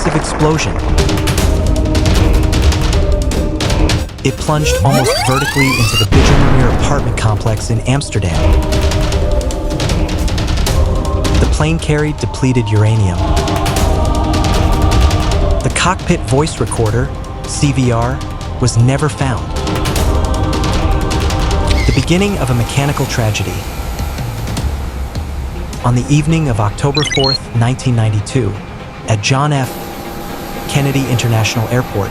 massive explosion. It plunged almost vertically into the Bijlmermeer apartment complex in Amsterdam. The plane carried depleted uranium. The cockpit voice recorder, CVR, was never found. The beginning of a mechanical tragedy. On the evening of October 4th, 1992, at John F. Kennedy International Airport,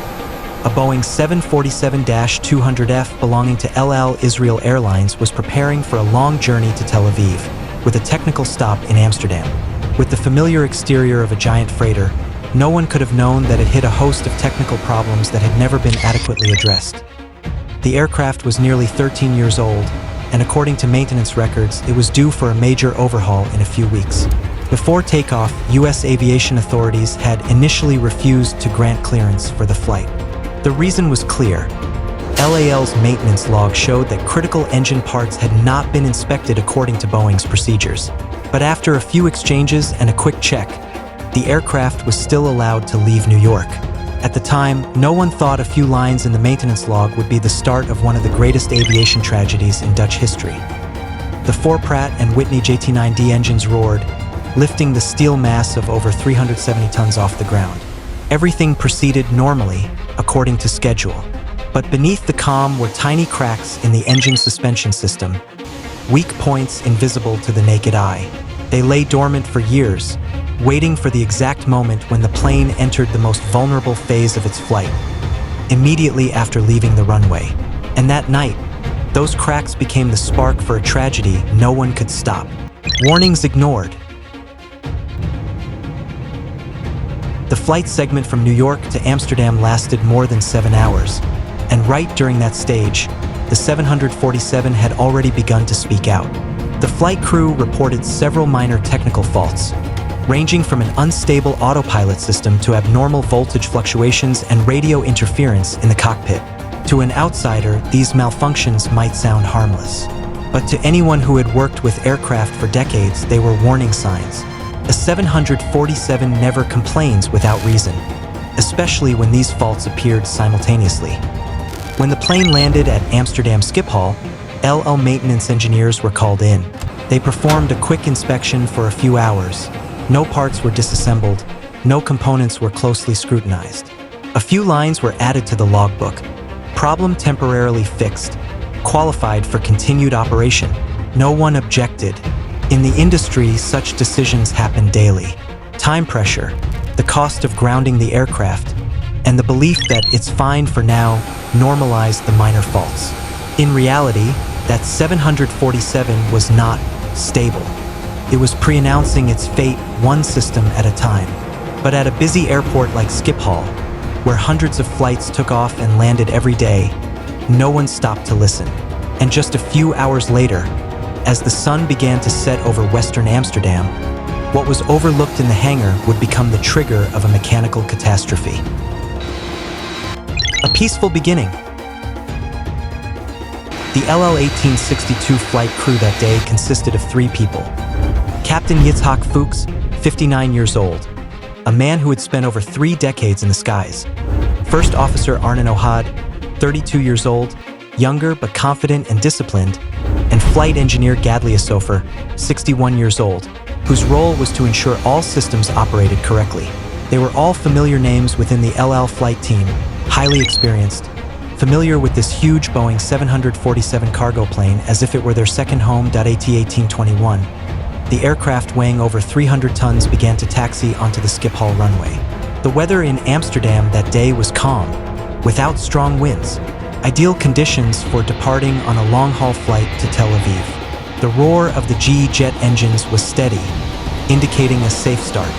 a Boeing 747-200F belonging to El Al Israel Airlines was preparing for a long journey to Tel Aviv, with a technical stop in Amsterdam. With the familiar exterior of a giant freighter, no one could have known that it hid a host of technical problems that had never been adequately addressed. The aircraft was nearly 13 years old, and according to maintenance records, it was due for a major overhaul in a few weeks. Before takeoff, U.S. aviation authorities had initially refused to grant clearance for the flight. The reason was clear. LAL's maintenance log showed that critical engine parts had not been inspected according to Boeing's procedures. But after a few exchanges and a quick check, the aircraft was still allowed to leave New York. At the time, no one thought a few lines in the maintenance log would be the start of one of the greatest aviation tragedies in Dutch history. The four Pratt & Whitney JT9D engines roared, lifting the steel mass of over 370 tons off the ground. Everything proceeded normally, according to schedule. But beneath the calm were tiny cracks in the engine suspension system, weak points invisible to the naked eye. They lay dormant for years, waiting for the exact moment when the plane entered the most vulnerable phase of its flight, immediately after leaving the runway. And that night, those cracks became the spark for a tragedy no one could stop. Warnings ignored. The flight segment from New York to Amsterdam lasted more than 7 hours, and right during that stage, the 747 had already begun to speak out. The flight crew reported several minor technical faults, ranging from an unstable autopilot system to abnormal voltage fluctuations and radio interference in the cockpit. To an outsider, these malfunctions might sound harmless. But to anyone who had worked with aircraft for decades, they were warning signs. A 747 never complains without reason, especially when these faults appeared simultaneously. When the plane landed at Amsterdam Schiphol, LL maintenance engineers were called in. They performed a quick inspection for a few hours. No parts were disassembled, no components were closely scrutinized. A few lines were added to the logbook. Problem temporarily fixed, qualified for continued operation. No one objected. In the industry, such decisions happen daily. Time pressure, the cost of grounding the aircraft, and the belief that it's fine for now normalized the minor faults. In reality, that 747 was not stable. It was pre-announcing its fate one system at a time. But at a busy airport like Schiphol, where hundreds of flights took off and landed every day, no one stopped to listen. And just a few hours later, as the sun began to set over Western Amsterdam, what was overlooked in the hangar would become the trigger of a mechanical catastrophe. A peaceful beginning. The LL 1862 flight crew that day consisted of 3 people. Captain Yitzhak Fuchs, 59 years old, a man who had spent over 3 decades in the skies. First Officer Arnon Ohad, 32 years old, younger but confident and disciplined, and Flight Engineer Gadlia Sofer, 61 years old, whose role was to ensure all systems operated correctly. They were all familiar names within the LL flight team, highly experienced, familiar with this huge Boeing 747 cargo plane as if it were their second home. AT-1821. The aircraft weighing over 300 tons began to taxi onto the Schiphol runway. The weather in Amsterdam that day was calm, without strong winds, ideal conditions for departing on a long-haul flight to Tel Aviv. The roar of the GE jet engines was steady, indicating a safe start.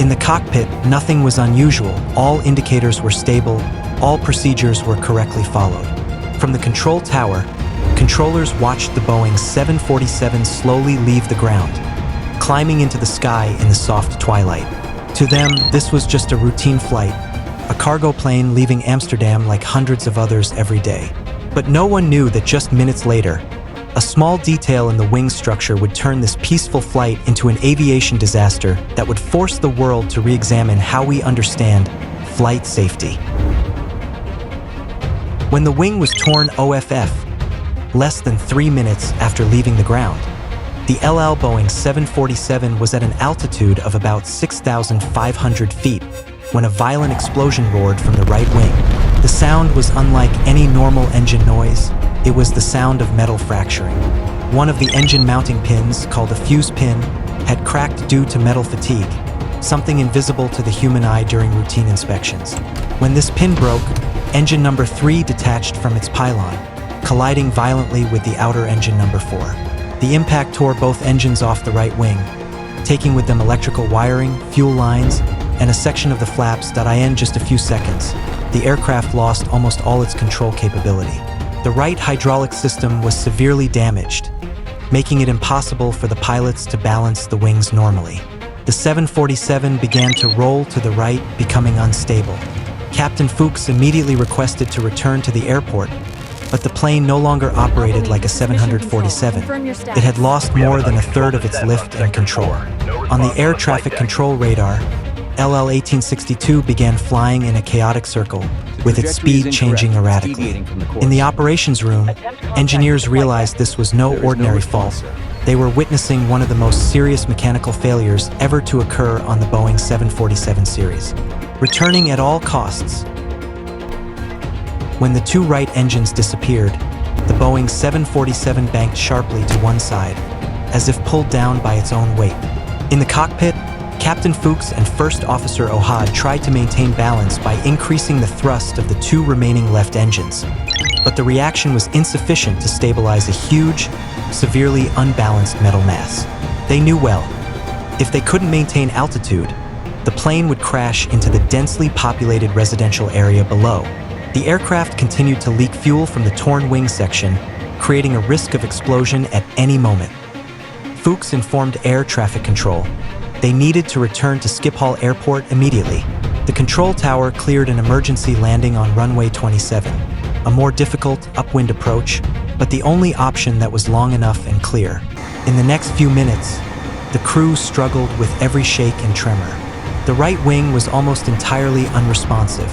In the cockpit, nothing was unusual. All indicators were stable, all procedures were correctly followed. From the control tower, controllers watched the Boeing 747 slowly leave the ground, climbing into the sky in the soft twilight. To them, this was just a routine flight, a cargo plane leaving Amsterdam like hundreds of others every day. But no one knew that just minutes later, A small detail in the wing structure would turn this peaceful flight into an aviation disaster that would force the world to re-examine how we understand flight safety. When the wing was torn OFF, less than 3 minutes after leaving the ground, the LL Boeing 747 was at an altitude of about 6,500 feet when a violent explosion roared from the right wing. The sound was unlike any normal engine noise. It was the sound of metal fracturing. One of the engine mounting pins, called a fuse pin, had cracked due to metal fatigue, something invisible to the human eye during routine inspections. When this pin broke, engine number 3 detached from its pylon, colliding violently with the outer engine number 4. The impact tore both engines off the right wing, taking with them electrical wiring, fuel lines, and a section of the flaps. In just a few seconds, the aircraft lost almost all its control capability. The right hydraulic system was severely damaged, making it impossible for the pilots to balance the wings normally. The 747 began to roll to the right, becoming unstable. Captain Fuchs immediately requested to return to the airport, but the plane no longer operated like a 747. It had lost more than a third of its lift and control. On the air traffic control radar, LL-1862 began flying in a chaotic circle, with its speed changing erratically. In the operations room, engineers realized this was no ordinary fault. They were witnessing one of the most serious mechanical failures ever to occur on the Boeing 747 series. Returning at all costs. When the 2 right engines disappeared, the Boeing 747 banked sharply to one side, as if pulled down by its own weight. In the cockpit, Captain Fuchs and First Officer Ohad tried to maintain balance by increasing the thrust of the 2 remaining left engines, but the reaction was insufficient to stabilize a huge, severely unbalanced metal mass. They knew well, if they couldn't maintain altitude, the plane would crash into the densely populated residential area below. The aircraft continued to leak fuel from the torn wing section, creating a risk of explosion at any moment. Fuchs informed air traffic control. They needed to return to Schiphol Airport immediately. The control tower cleared an emergency landing on runway 27, a more difficult upwind approach, but the only option that was long enough and clear. In the next few minutes, the crew struggled with every shake and tremor. The right wing was almost entirely unresponsive.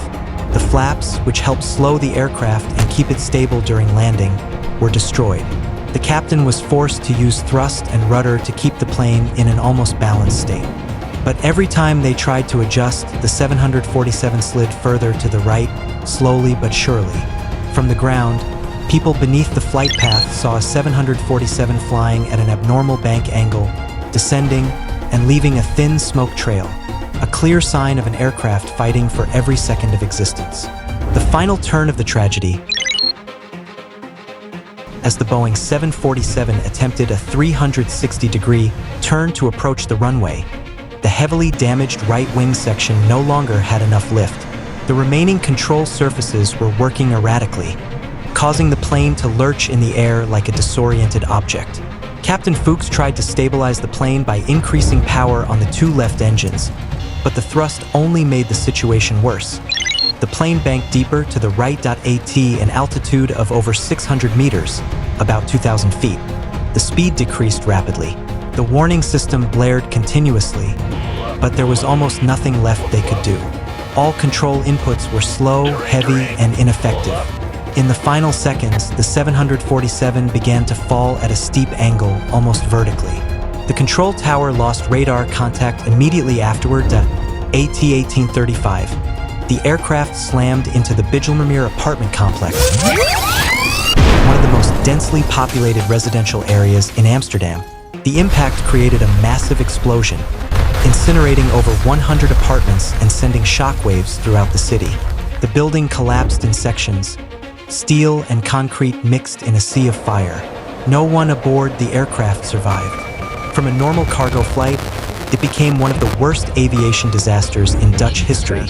The flaps, which helped slow the aircraft and keep it stable during landing, were destroyed. The captain was forced to use thrust and rudder to keep the plane in an almost balanced state. But every time they tried to adjust, the 747 slid further to the right, slowly but surely. From the ground, people beneath the flight path saw a 747 flying at an abnormal bank angle, descending and leaving a thin smoke trail, a clear sign of an aircraft fighting for every second of existence. The final turn of the tragedy, as the Boeing 747 attempted a 360-degree turn to approach the runway, the heavily damaged right wing section no longer had enough lift. The remaining control surfaces were working erratically, causing the plane to lurch in the air like a disoriented object. Captain Fuchs tried to stabilize the plane by increasing power on the 2 left engines, but the thrust only made the situation worse. The plane banked deeper to the right. At an altitude of over 600 meters, about 2,000 feet. The speed decreased rapidly. The warning system blared continuously, but there was almost nothing left they could do. All control inputs were slow, heavy, and ineffective. In the final seconds, the 747 began to fall at a steep angle, almost vertically. The control tower lost radar contact immediately afterward. At 1835. The aircraft slammed into the Bijlmermeer apartment complex, one of the most densely populated residential areas in Amsterdam. The impact created a massive explosion, incinerating over 100 apartments and sending shockwaves throughout the city. The building collapsed in sections. Steel and concrete mixed in a sea of fire. No one aboard the aircraft survived. From a normal cargo flight, it became one of the worst aviation disasters in Dutch history,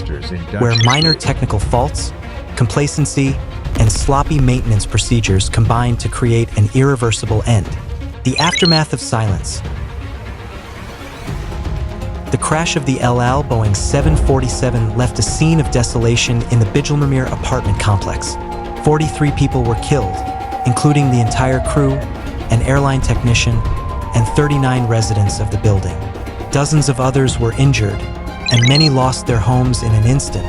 where minor technical faults, complacency, and sloppy maintenance procedures combined to create an irreversible end. The aftermath of silence. The crash of the LL Boeing 747 left a scene of desolation in the Bijlmermeer apartment complex. 43 people were killed, including the entire crew, an airline technician, and 39 residents of the building. Dozens of others were injured, and many lost their homes in an instant.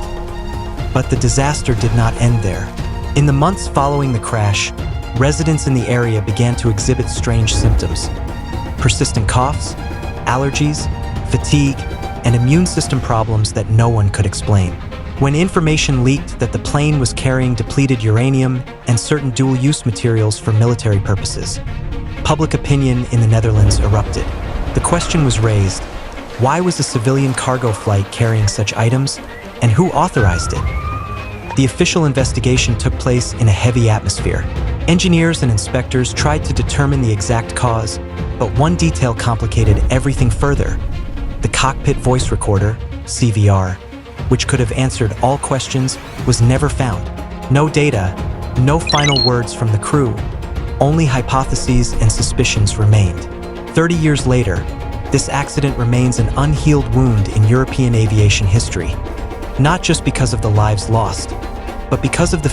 But the disaster did not end there. In the months following the crash, residents in the area began to exhibit strange symptoms: persistent coughs, allergies, fatigue, and immune system problems that no one could explain. When information leaked that the plane was carrying depleted uranium and certain dual-use materials for military purposes, public opinion in the Netherlands erupted. The question was raised: why was a civilian cargo flight carrying such items, and who authorized it? The official investigation took place in a heavy atmosphere. Engineers and inspectors tried to determine the exact cause, but one detail complicated everything further: the cockpit voice recorder, CVR, which could have answered all questions, was never found. No data, no final words from the crew, only hypotheses and suspicions remained. 30 years later, this accident remains an unhealed wound in European aviation history, not just because of the lives lost, but because of the